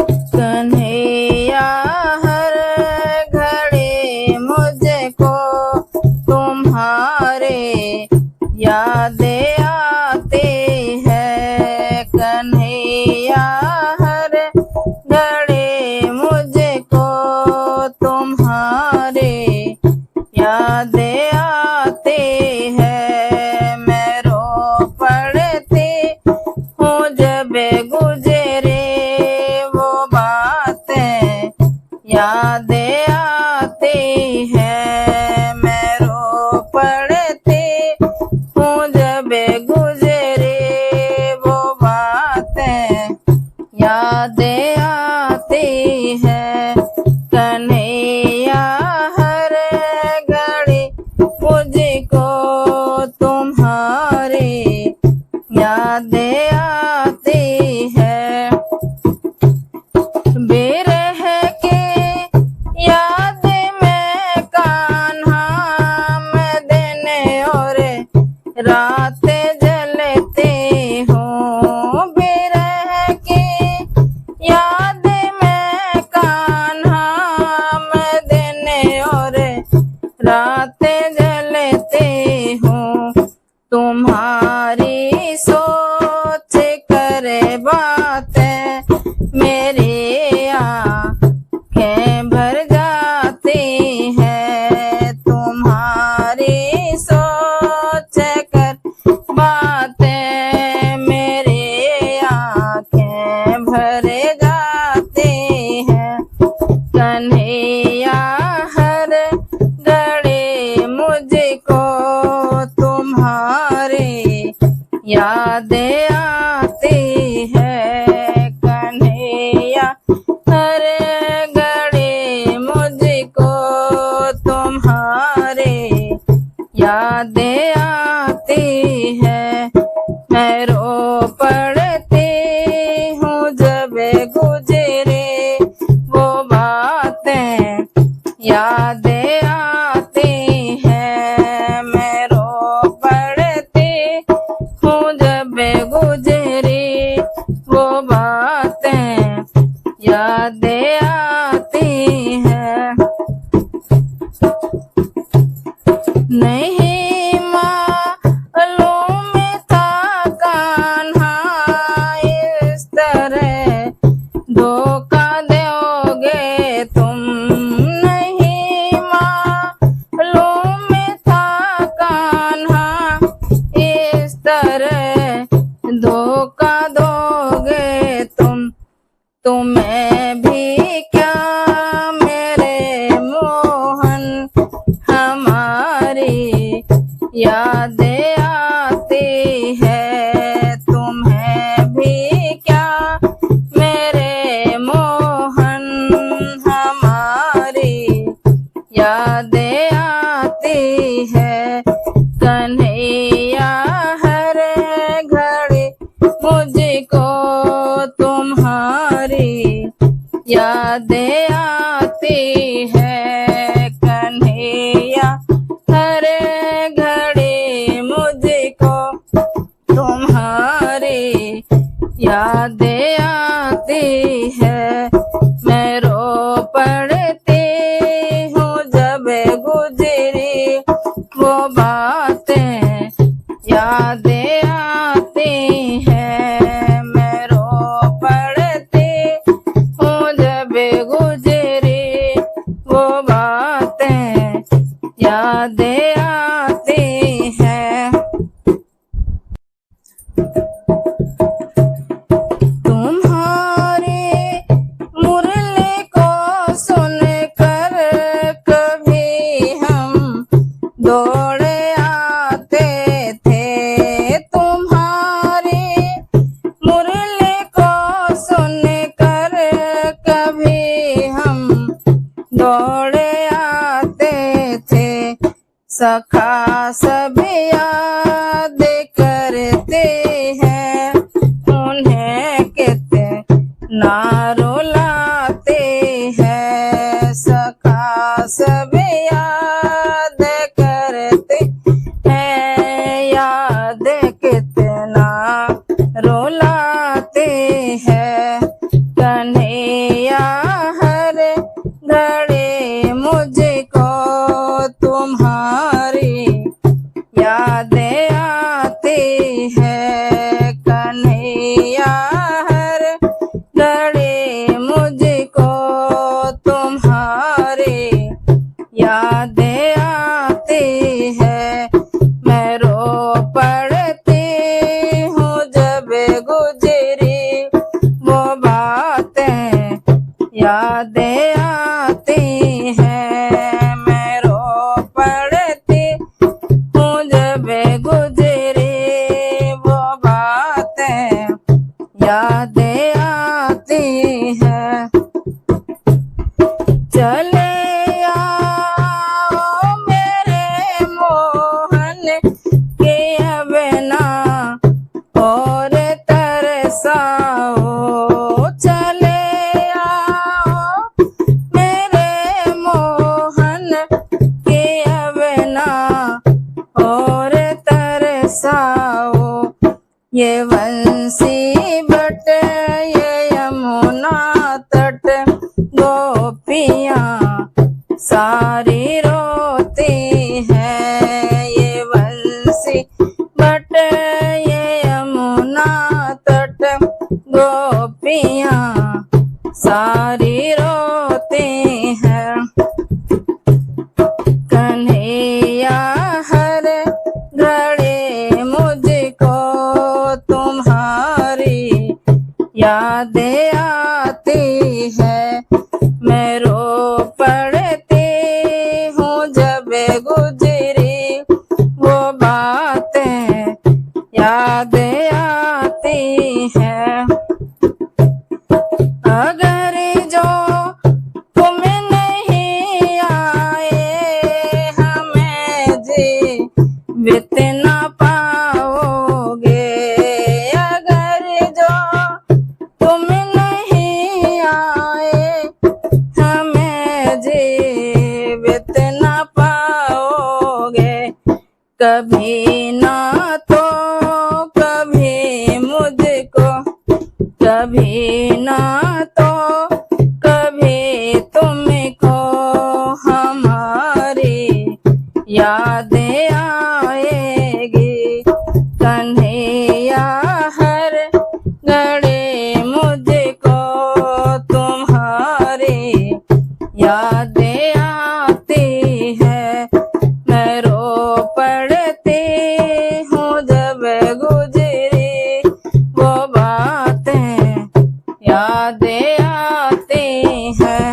कन्हैया हर घड़ी मुझको तुम्हारे यादें आती है। कन्हैया हर घड़ी मुझको तुम्हारे यादें आती है। मैं रो पड़ती हूँ जब गुजरे वो बातें यादें आती है। मैं रो पड़ती हूँ जब गुजरे वो बातें यादें आती है। कन्हैया हर घड़ी मुझको तुम्हारी यादें आती है। बिरह के याद में कान्हा मैं दिन और रात जलती हूँ। बिरह के याद में कान्हा मैं दिन और रात जलती हूँ। तुम्हारी सोच करे बातें मेरी आँखें भर जाती है। तुम्हारी सोच कर बातें मेरी आँखें भर जाती है। कन्हैया हर घड़ी मुझको तुम्हारी यादें आती है। कन्हैया हर घड़ी मुझको तुम्हारी यादें आती है। मैं रो पड़ती हूँ जब गुजरे वो बातें यादें आती है। मैं रो पड़ती हूँ जब गुजरी वो बातें यादें आती है। नहीं मालूम था कान्हा इस तरह धोखा दोगे तुम। नहीं मालूम था कान्हा इस तरह धोखा दोगे तुम। तुम्हें भी क्या मेरे मोहन हमारी यादें आती है। तुम्हें भी क्या मेरे मोहन हमारी यादें आती है। कन्हैया हर घड़ी मुझको तुम्हारी यादें आती है। कन्हैया हर घड़ी मुझको तुम्हारी यादें आती है। मैं रो पड़ती हूँ जब गुजरी वो बातें यादें आती है। मैं रो पड़ती हूँ जब गुजरी वो बातें यादें आती है। तुम्हारे मुरली को सुनकर कभी हम दौड़े आते थे। तुम्हारी मुरली को सुनकर कभी हम दौड़े आते थे। सखा सब याद करते हैं उन्हें कितना रुलाते हैं। सखा सब याद करते हैं, याद कितना रुलाते हैं। कन्हैया यादें आती है कन्हैया हर घड़ी मुझको तुम्हारी यादें आती है। मैं रो पड़ती हूँ जब गुजरी वो बातें यादें आती हैं। मैं रो पड़ती हूँ जब गुजरी वो बातें यादें आती हैं। चले आओ मेरे मोहन के अब ना और तरसाओ। चले आओ मेरे मोहन के अब ना और तरसाओ। ये वंशी बट ये यमुना तट गोपियाँ सारी रोती हैं। ये वंशी बट ये यमुना तट गोपियाँ सारी रोती हैं। कन्हैया हर घड़ी मुझको तुम्हारी यादें आती है। मैं रो पड़ती हूँ जब गुजरी वो बातें यादें आती हैं। अगर जो तुम नहीं आए हमें जीवित ना पाओगे। अगर जो तुम नहीं आए हमें जीवित ना पाओगे। कभी ना तो कभी मुझको कभी ना तो कभी तुमको हमारी यादें आएगी। कन्हैया हर घड़ी मुझको तुम्हारी यादें आती है। मैं रो पड़ती हूँ जब गुजरी वो बातें यादें आती हैं।